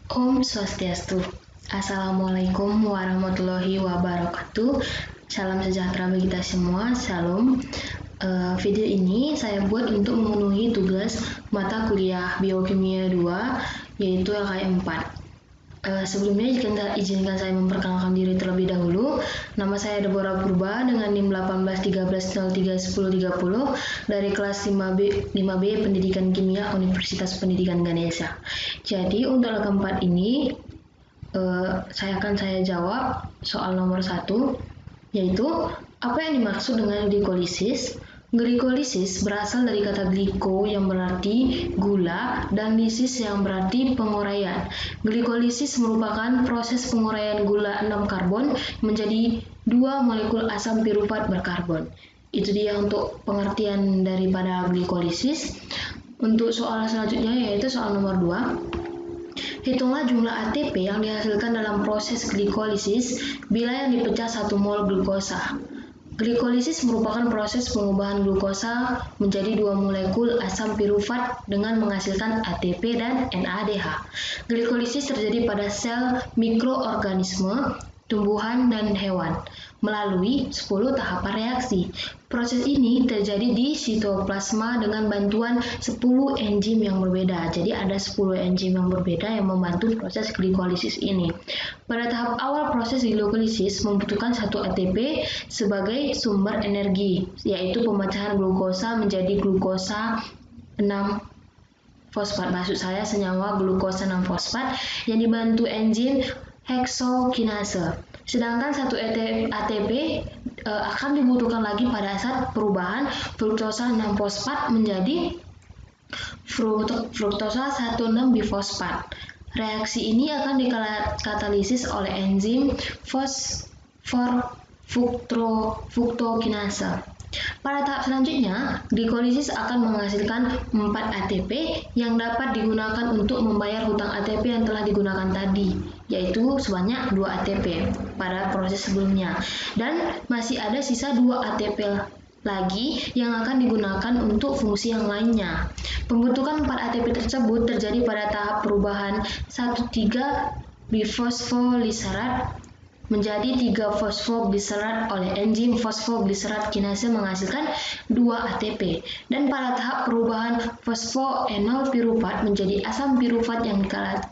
Om Swastiastu. Assalamualaikum warahmatullahi wabarakatuh. Salam sejahtera bagi kita semua. Shalom. Video ini saya buat untuk memenuhi tugas mata kuliah Biokimia 2, yaitu LKM 4. Sebelumnya izinkan saya memperkenalkan diri terlebih dahulu. Nama saya Deborah Purba dengan NIM 1813031030 dari kelas 5B Pendidikan Kimia Universitas Pendidikan Ganesha. Jadi untuk keempat ini saya jawab soal nomor 1, yaitu apa yang dimaksud dengan glikolisis? Glikolisis berasal dari kata gliko yang berarti gula dan lisis yang berarti penguraian. Glikolisis merupakan proses penguraian gula 6 karbon menjadi 2 molekul asam pirufat berkarbon. Itu dia untuk pengertian daripada glikolisis. Untuk soal selanjutnya yaitu soal nomor 2. Hitunglah jumlah ATP yang dihasilkan dalam proses glikolisis bila yang dipecah 1 mol glukosa. Glikolisis merupakan proses pengubahan glukosa menjadi 2 molekul asam pirufat dengan menghasilkan ATP dan NADH. Glikolisis terjadi pada sel mikroorganisme, tumbuhan, dan hewan melalui 10 tahapan reaksi. Proses ini terjadi di sitoplasma dengan bantuan 10 enzim yang berbeda. Jadi ada 10 enzim yang berbeda yang membantu proses glikolisis ini. Pada tahap awal proses glikolisis membutuhkan 1 ATP sebagai sumber energi, yaitu pemecahan glukosa menjadi glukosa 6 fosfat. Maksud saya senyawa glukosa 6 fosfat yang dibantu enzim heksokinase. Sedangkan 1 ATP akan dibutuhkan lagi pada saat perubahan fruktosa 6 fosfat menjadi fruktosa 1,6 bifosfat. Reaksi ini akan dikatalisis oleh enzim fosforfruktokinase. Pada tahap selanjutnya, glikolisis akan menghasilkan 4 ATP yang dapat digunakan untuk membayar hutang ATP yang telah digunakan tadi, yaitu sebanyak 2 ATP pada proses sebelumnya. Dan masih ada sisa 2 ATP lagi yang akan digunakan untuk fungsi yang lainnya. Pembentukan 4 ATP tersebut terjadi pada tahap perubahan 1,3 bifosfolisarat menjadi 3 fosfogliserat oleh enzim fosfogliserat kinase menghasilkan 2 ATP, dan pada tahap perubahan fosfoenol pirufat menjadi asam pirufat yang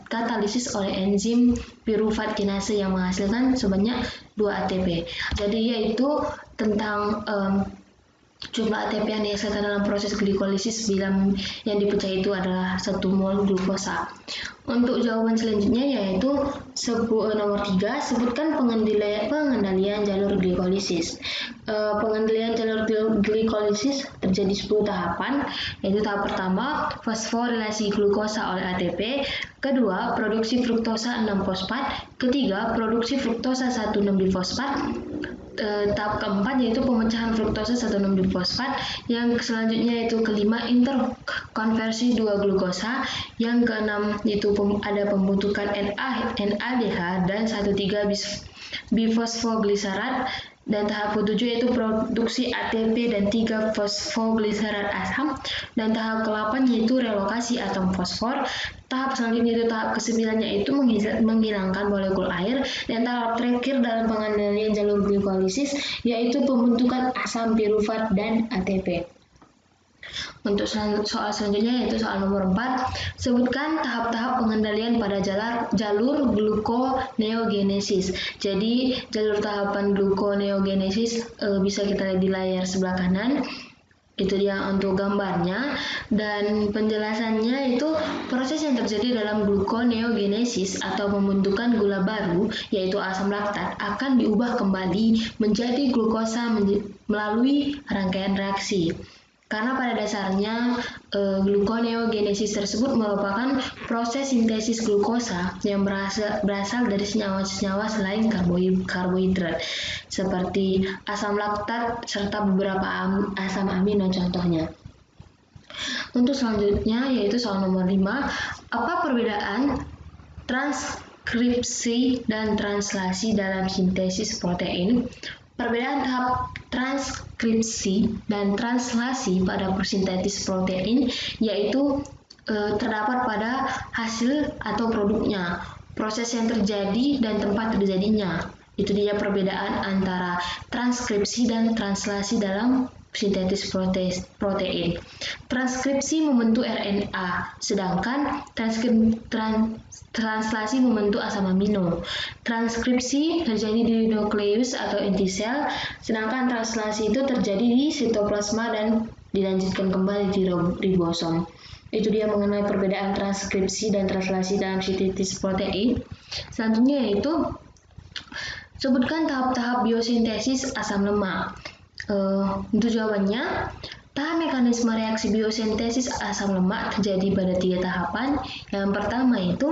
katalisis oleh enzim pirufat kinase yang menghasilkan sebanyak 2 ATP. Jadi yaitu tentang jumlah ATP yang dihasilkan dalam proses glikolisis bila yang dipecah itu adalah 1 mol glukosa. Untuk jawaban selanjutnya yaitu nomor 3, sebutkan pengendalian jalur glikolisis. Pengendalian jalur glikolisis terjadi 10 tahapan, yaitu tahap pertama, fosforilasi glukosa oleh ATP, kedua, produksi fruktosa 6 fosfat, ketiga, produksi fruktosa 1,6 bifosfat, tahap keempat yaitu pemecahan fruktosa 1,6 bifosfat, yang selanjutnya yaitu kelima interkonversi 2 glukosa, yang keenam yaitu ada pembentukan NADH dan 1,3 bifosfogliserat, dan tahap ke-7 yaitu produksi ATP dan 3 fosfogliserat asam, dan tahap ke-8 yaitu relokasi atom fosfor. Tahap selanjutnya itu tahap ke-9 yaitu menghilangkan molekul air, dan tahap terakhir dalam pengendalian jalur glikolisis yaitu pembentukan asam pirufat dan ATP. Untuk soal selanjutnya yaitu soal nomor 4, sebutkan tahap-tahap pengendalian pada jalur gluconeogenesis. Jadi jalur tahapan gluconeogenesis bisa kita lihat di layar sebelah kanan. Itu dia untuk gambarnya, dan penjelasannya itu proses yang terjadi dalam gluconeogenesis atau pembentukan gula baru yaitu asam laktat akan diubah kembali menjadi glukosa melalui rangkaian reaksi. Karena pada dasarnya gluconeogenesis tersebut merupakan proses sintesis glukosa yang berasal dari senyawa-senyawa selain karbohidrat seperti asam laktat serta beberapa asam amino contohnya. Untuk selanjutnya yaitu soal nomor 5, apa perbedaan transkripsi dan translasi dalam sintesis protein? Perbedaan tahap transkripsi dan translasi pada sintesis protein yaitu terdapat pada hasil atau produknya, proses yang terjadi dan tempat terjadinya. Itu dia perbedaan antara transkripsi dan translasi dalam sintetis protein. Transkripsi membentuk RNA, sedangkan translasi membentuk asam amino. Transkripsi terjadi di nukleus atau inti sel, sedangkan translasi itu terjadi di sitoplasma dan dilanjutkan kembali di ribosom. Itu dia mengenai perbedaan transkripsi dan translasi dalam sintetis protein. Selanjutnya yaitu sebutkan tahap-tahap biosintesis asam lemak. Untuk jawabannya, tahap mekanisme reaksi biosintesis asam lemak terjadi pada 3 tahapan. Yang pertama itu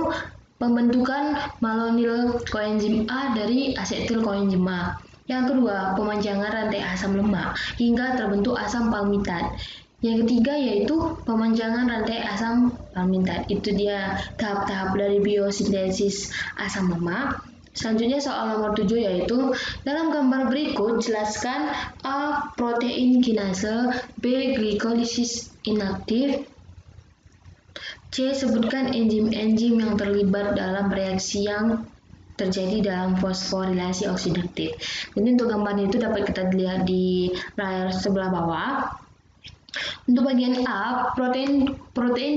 pembentukan malonyl koenzim A dari asetil koenzim A. Yang kedua, pemanjangan rantai asam lemak hingga terbentuk asam palmitat. Yang ketiga yaitu pemanjangan rantai asam palmitat. Itu dia tahap-tahap dari biosintesis asam lemak. Selanjutnya soal nomor 7 yaitu dalam gambar berikut jelaskan A. Protein kinase, B. Glikolisis inaktif, C. Sebutkan enzim-enzim yang terlibat dalam reaksi yang terjadi dalam fosforilasi oksidatif. Jadi untuk gambar itu dapat kita lihat di layar sebelah bawah. Untuk bagian A, protein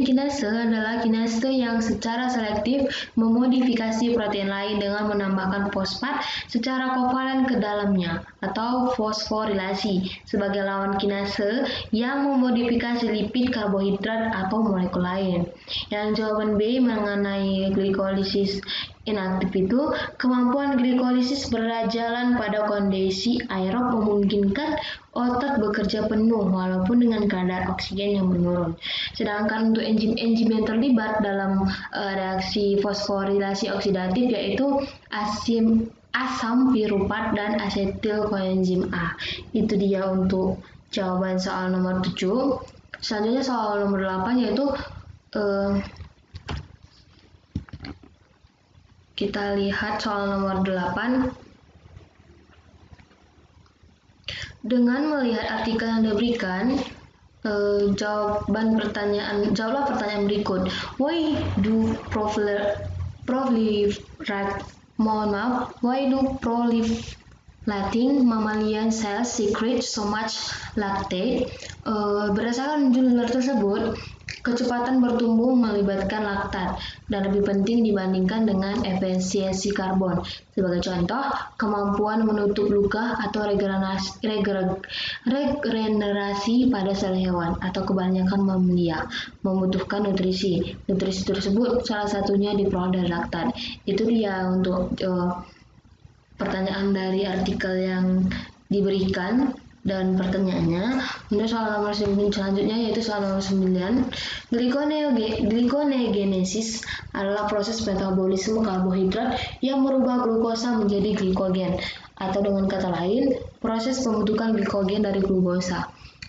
kinase adalah kinase yang secara selektif memodifikasi protein lain dengan menambahkan fosfat secara kovalen ke dalamnya atau fosforilasi sebagai lawan kinase yang memodifikasi lipid, karbohidrat, atau molekul lain. Yang jawaban B mengenai glikolisis inaktif itu, kemampuan glikolisis berjalan pada kondisi aerob memungkinkan otot bekerja penuh walaupun dengan kadar oksigen yang menurun. Sedangkan untuk enzim-enzim yang terlibat dalam reaksi fosforilasi oksidatif yaitu asam piruvat dan asetil koenzim A. Itu dia untuk jawaban soal nomor 7. Selanjutnya soal nomor 8 yaitu kita lihat soal nomor 8. Dengan melihat artikel yang diberikan, jawablah pertanyaan berikut. Why do proliferating mammalian cells secrete so much lactate? Berdasarkan judul tersebut, kecepatan bertumbuh melibatkan laktat dan lebih penting dibandingkan dengan efisiensi karbon. Sebagai contoh, kemampuan menutup luka atau regenerasi pada sel hewan atau kebanyakan mamalia membutuhkan nutrisi. Nutrisi tersebut salah satunya diperoleh dari laktat. Itu dia untuk pertanyaan dari artikel yang diberikan. Dan pertanyaannya, untuk soal nomor 9 selanjutnya yaitu soal nomor 9. Glikoneogenesis adalah proses metabolisme karbohidrat yang merubah glukosa menjadi glikogen, atau dengan kata lain, proses pembentukan glikogen dari glukosa.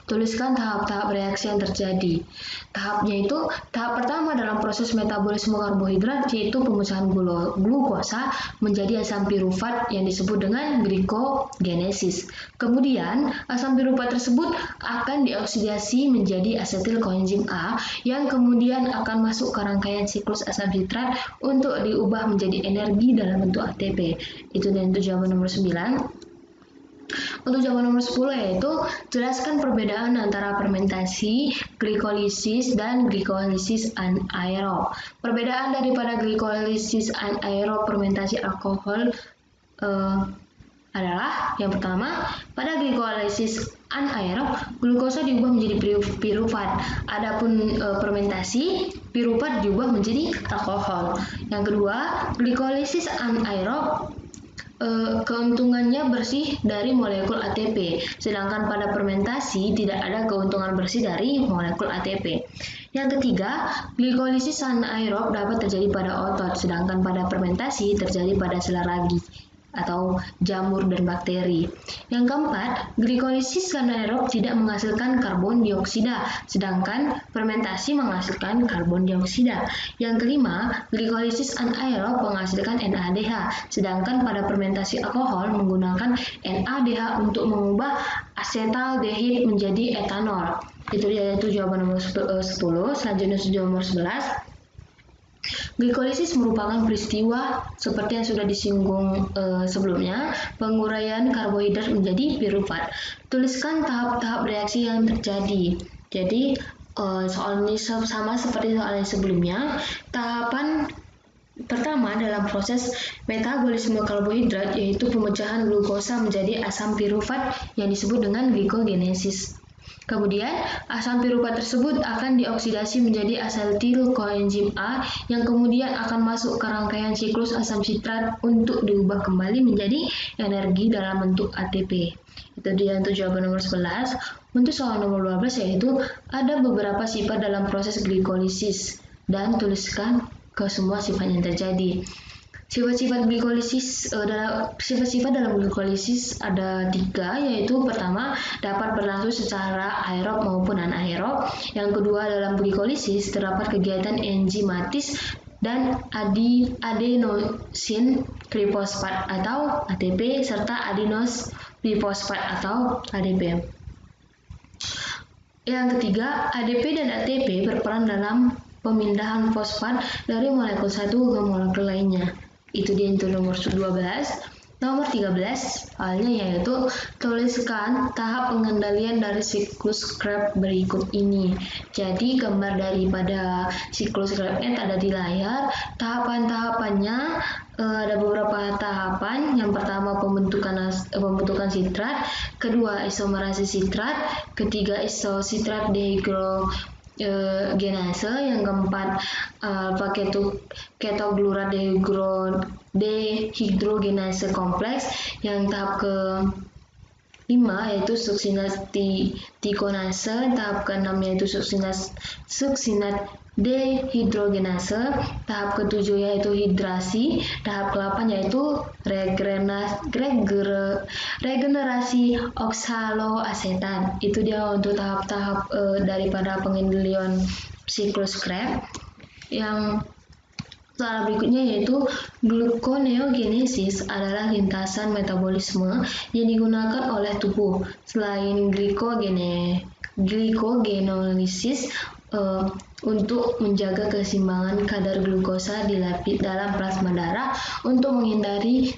Tuliskan tahap-tahap reaksi yang terjadi. Tahapnya itu, tahap pertama dalam proses metabolisme karbohidrat yaitu pemecahan glukosa menjadi asam piruvat yang disebut dengan glikogenesis. Kemudian, asam piruvat tersebut akan dioksidasi menjadi asetil koenzim A yang kemudian akan masuk ke rangkaian siklus asam sitrat untuk diubah menjadi energi dalam bentuk ATP. Itu dan untuk jawaban nomor 9. Untuk jawaban nomor 10 yaitu jelaskan perbedaan antara fermentasi, glikolisis, dan glikolisis anaerob. Perbedaan daripada glikolisis anaerob fermentasi alkohol adalah yang pertama, pada glikolisis anaerob glukosa diubah menjadi piruvat. Adapun fermentasi, piruvat diubah menjadi alkohol. Yang kedua, glikolisis anaerob keuntungannya bersih dari molekul ATP, sedangkan pada fermentasi tidak ada keuntungan bersih dari molekul ATP. Yang ketiga, glikolisis anaerob dapat terjadi pada otot, sedangkan pada fermentasi terjadi pada sel ragi atau jamur dan bakteri. Yang keempat, glikolisis anaerob tidak menghasilkan karbon dioksida, sedangkan fermentasi menghasilkan karbon dioksida. Yang kelima, glikolisis anaerob menghasilkan NADH, sedangkan pada fermentasi alkohol menggunakan NADH untuk mengubah asetaldehid menjadi etanol. Itu dia jawaban nomor 10. Selanjutnya jawaban nomor 11. Glikolisis merupakan peristiwa seperti yang sudah disinggung sebelumnya, penguraian karbohidrat menjadi pirufat. Tuliskan tahap-tahap reaksi yang terjadi. Jadi soal ini sama seperti soal yang sebelumnya. Tahapan pertama dalam proses metabolisme karbohidrat yaitu pemecahan glukosa menjadi asam pirufat yang disebut dengan glikogenesis. Kemudian, asam pirufat tersebut akan dioksidasi menjadi asetil koenzim A yang kemudian akan masuk ke rangkaian siklus asam sitrat untuk diubah kembali menjadi energi dalam bentuk ATP. Itu dia untuk jawaban nomor 11. Untuk soal nomor 12 yaitu ada beberapa sifat dalam proses glikolisis dan tuliskan ke semua sifat yang terjadi. Sifat-sifat dalam glikolisis ada 3, yaitu pertama dapat berlangsung secara aerob maupun anaerob. Yang kedua, dalam glikolisis terdapat kegiatan enzimatis dan adenosin trifosfat atau ATP serta adenos trifosfat atau ADP. Yang ketiga, ADP dan ATP berperan dalam pemindahan fosfat dari molekul satu ke molekul lainnya. Itu dia untuk nomor 12. Nomor 13 soalnya yaitu tuliskan tahap pengendalian dari siklus Krebs berikut ini. Jadi gambar daripada siklus Krebs ada di layar. Tahapan-tahapannya ada beberapa tahapan. Yang pertama pembentukan sitrat, kedua isomerasi sitrat, ketiga isositrat dehidrogenase, yang keempat ketoglurat dehidrogenase kompleks, yang tahap ke-5 yaitu suksinat tikonase, tahap ke-6 yaitu suksinat dehidrogenase, tahap ke-7 yaitu hidrasi, tahap ke-8 yaitu regenerasi oksaloasetat. Itu dia untuk tahap-tahap daripada pengendalian siklus Krebs. Yang soal berikutnya yaitu gluconeogenesis adalah lintasan metabolisme yang digunakan oleh tubuh. Selain glikogenolysis untuk menjaga keseimbangan kadar glukosa di dalam plasma darah untuk menghindari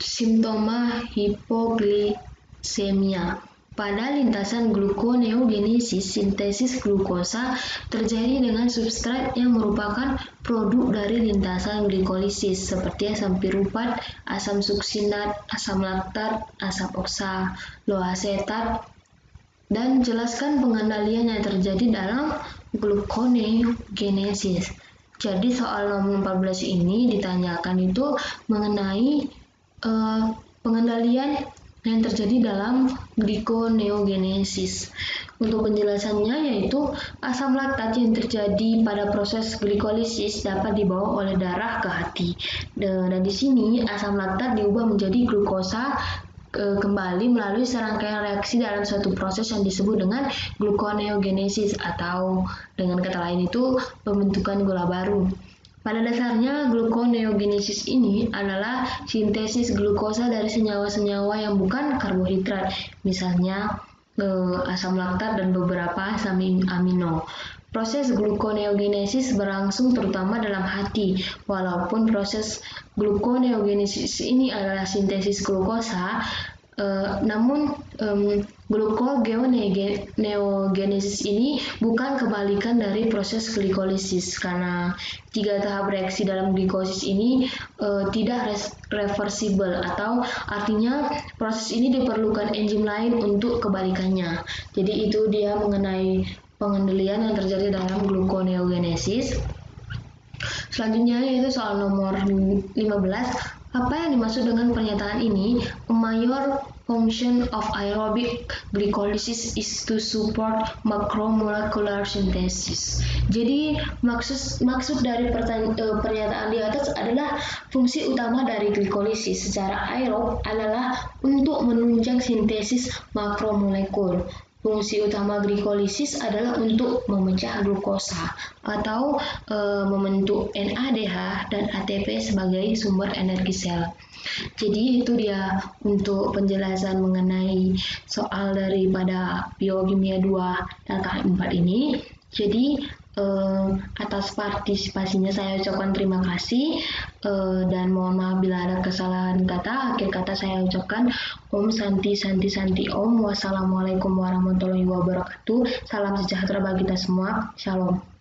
simptoma hipogliksemia. Pada lintasan gluconeogenesis, sintesis glukosa terjadi dengan substrat yang merupakan produk dari lintasan glikolisis seperti asam pirufat, asam suksinat, asam laktat, asam oksaloasetat, dan jelaskan pengendalian yang terjadi dalam gluconeogenesis. Jadi soal nomor 14 ini ditanyakan itu mengenai pengendalian yang terjadi dalam gluconeogenesis. Untuk penjelasannya yaitu asam laktat yang terjadi pada proses glikolisis dapat dibawa oleh darah ke hati. Dan di sini asam laktat diubah menjadi glukosa kembali melalui serangkaian reaksi dalam suatu proses yang disebut dengan gluconeogenesis, atau dengan kata lain itu pembentukan gula baru. Pada dasarnya, gluconeogenesis ini adalah sintesis glukosa dari senyawa-senyawa yang bukan karbohidrat, misalnya asam laktat dan beberapa asam amino. Proses gluconeogenesis berlangsung terutama dalam hati. Walaupun proses gluconeogenesis ini adalah sintesis glukosa, namun gluconeogenesis ini bukan kebalikan dari proses glikolisis, karena 3 tahap reaksi dalam glikolisis ini tidak reversibel, atau artinya proses ini diperlukan enzim lain untuk kebalikannya. Jadi itu dia mengenai pengendalian yang terjadi dalam gluconeogenesis. Selanjutnya yaitu soal nomor 15. Apa yang dimaksud dengan pernyataan ini? A mayor function of aerobic glycolysis is to support macromolecular synthesis. Jadi maksud dari pernyataan di atas adalah fungsi utama dari glikolisis secara aerob adalah untuk menunjang sintesis makromolekul. Fungsi utama glikolisis adalah untuk memecah glukosa atau membentuk NADH dan ATP sebagai sumber energi sel. Jadi itu dia untuk penjelasan mengenai soal daripada biokimia 2 LKM 4 ini. Jadi atas partisipasinya saya ucapkan terima kasih dan mohon maaf bila ada kesalahan kata. Akhir kata saya ucapkan Om Santi Santi Santi Om. Wassalamualaikum warahmatullahi wabarakatuh. Salam sejahtera bagi kita semua. Shalom.